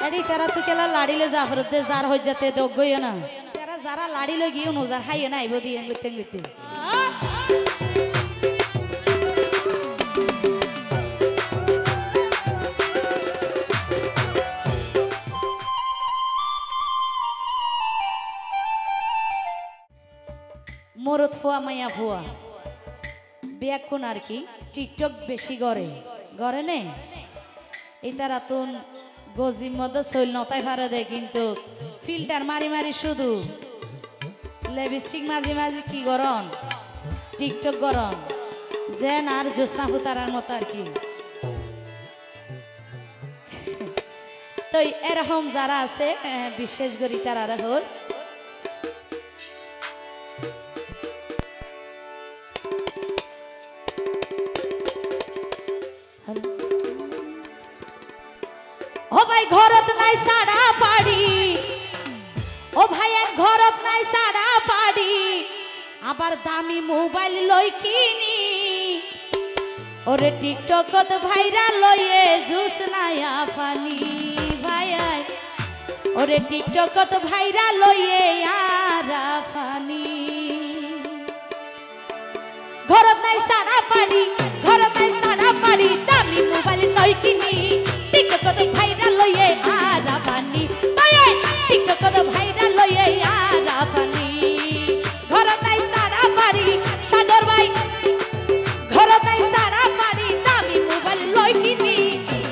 এডি তারা তো কেলা লাড়িলে জাফরতে জার হই যাতে দগইও না তারা যারা লাড়িলে গিয়ে নজার হাইয়ে না আইবো দিয়ে লিতে লিতে মরদ ফুয়া মাইয়া ফুয়া বিয়া কোন আর কি টিকটক বেশি গড়ে গড়ে নে এই তারা তো গজির মধ্যে চল নতাই পারে দেয় কিন্তু ফিল্টার মারি মারি শুধু লিপস্টিক মাঝে মাঝে কি গরম টিকটক গরম যেন আর জ্যোৎস্না ফুতারার মতো আর কি তো এরকম যারা আছে বিশেষ করে তারা হল ও ভাই ঘরত নাই সাড়া পাড়ি ও ভাই ঘরত নাই সাড়া পাড়ি আবার দামি মোবাইল লই কিনি ওরে টিকটকত ভাইরাল লইয়ে জুস নাই আফানি ভাই ওরে টিকটকত ভাইরাল লইয়ে আর আফানি ঘরত নাই সাড়া পাড়ি ঘরত নাই সাড়া পাড়ি দামি মোবাইল লই কিনি টিকটকত ভাইরাল লইয়ে আর আফানি ভাই টিকটকত ভাইরাল লইয়ে আর আফানি ঘরত নাই সাড়া পাড়ি সাগর ভাই ঘরত নাই সাড়া পাড়ি দামি মোবাইল লই কিনি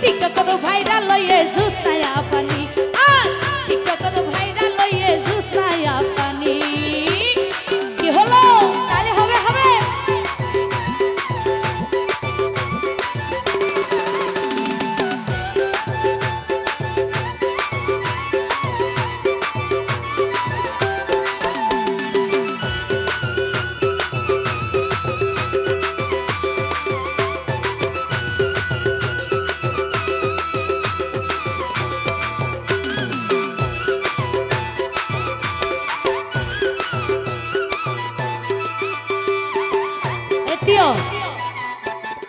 টিকটকত ভাইরাল লইয়ে জুস নাই আফানি আর টিকটকত ভাইরাল লইয়ে জুস নাই আফানি কি হলো তাহলে হবে হবে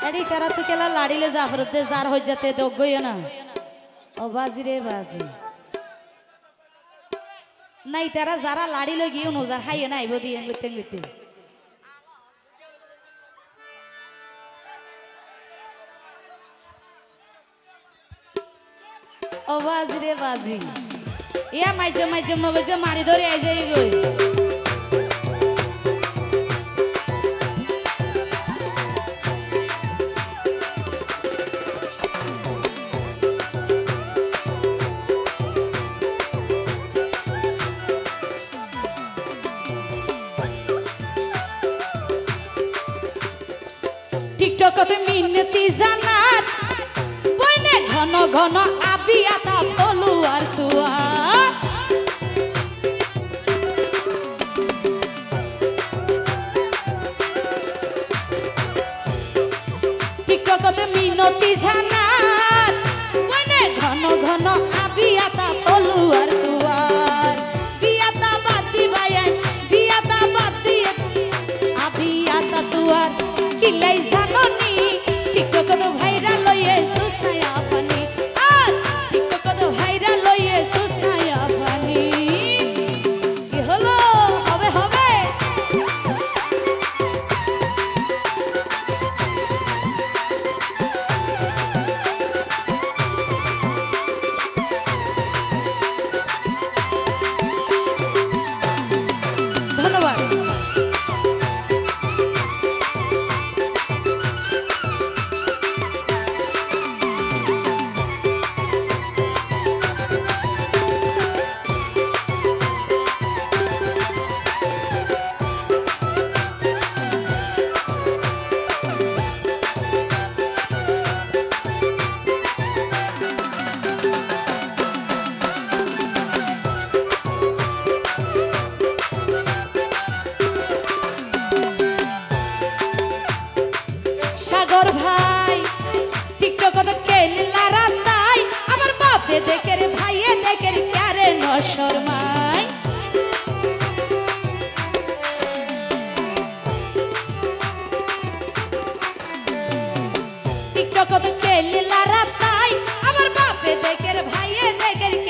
এডি তারা তো কেলা লাড়িলে জাফরতে জার হই যাতে দগইও না ও বাজি রে বাজি নাই তারা যারা লাড়িলে গিয়ে নজার হাইয়ে না আইবো দিয়ে লিতে লিতে ও বাজি রে বাজি ইয়া মাইজে মাইজে মগজে মারি ধরে আই যাই গই টিকটকত মিনতি জানাত বইনে ঘন ঘন আবিয়াতা ফলোয়ার তুয়া টিকটকত মিনতি জানাত বইনে ঘন ঘন আবিয়াতা ফলোয়ার তুয়ার বিয়াতা বাদি বায়ান বিয়াতা বাদি আবিয়াতা তুয়ার কিলাই জাননি টিকটকত ভাইরাল লইয়ে জুস নাই আফানি আর টিকটকত ভাইরাল লইয়ে জুস নাই আফানি কি হলো হবে হবে ধন্যবাদ সাগর ভাই টিকটকত কেলা রাতাই আমার বাপে দেখে রে ভাইয়ে দেখে রে ক্যারে ন শর্মাই টিকটকত কেলা রাতাই আমার বাপে দেখে রে ভাইয়ে দেখে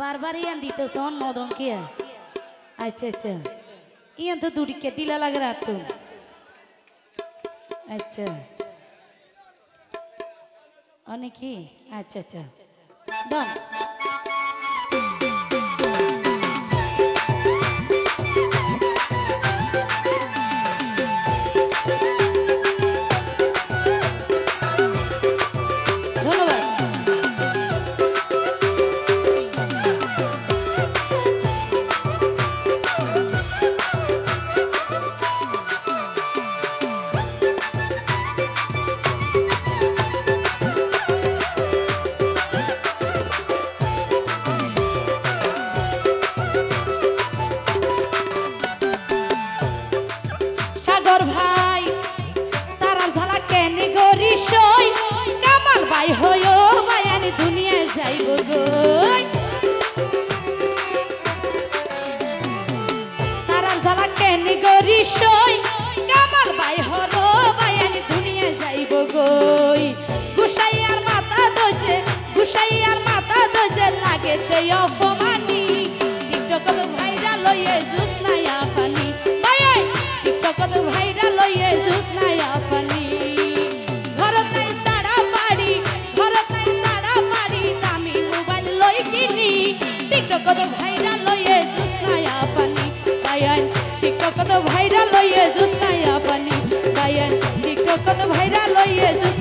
बार बार यहाँ दी तो सोन नौदों क्या अच्छा अच्छा यहाँ तो दूरी के दिला लग रहा तू अच्छा अनेक ही अच्छा अच्छा डन সাগর ভাই তারার ঝালা কেনে গরি সই কামাল ভাই হয়ো ভাই আমি দুনিয়ায় যাইব গই তারার ঝালা কেনে গরি সই কামাল ভাই হলো ভাই আমি দুনিয়ায় যাইব গই গুসাইয়ার মাথা দজে লাগে দেই অপমানি টিকটক ভাইরা লইয়ে জুস নাই আফানি কত ভাইরা লইয়ে জুস নাই আফানি ঘরত নাই সাড়া পাড়ি দামি মোবাইল লই কিনি টিকটক কত ভাইরা লইয়ে জুস নাই আফানি বায়ান টিকটক কত ভাইরা লইয়ে জুস নাই আফানি বায়ান টিকটক কত ভাইরা লইয়ে জুস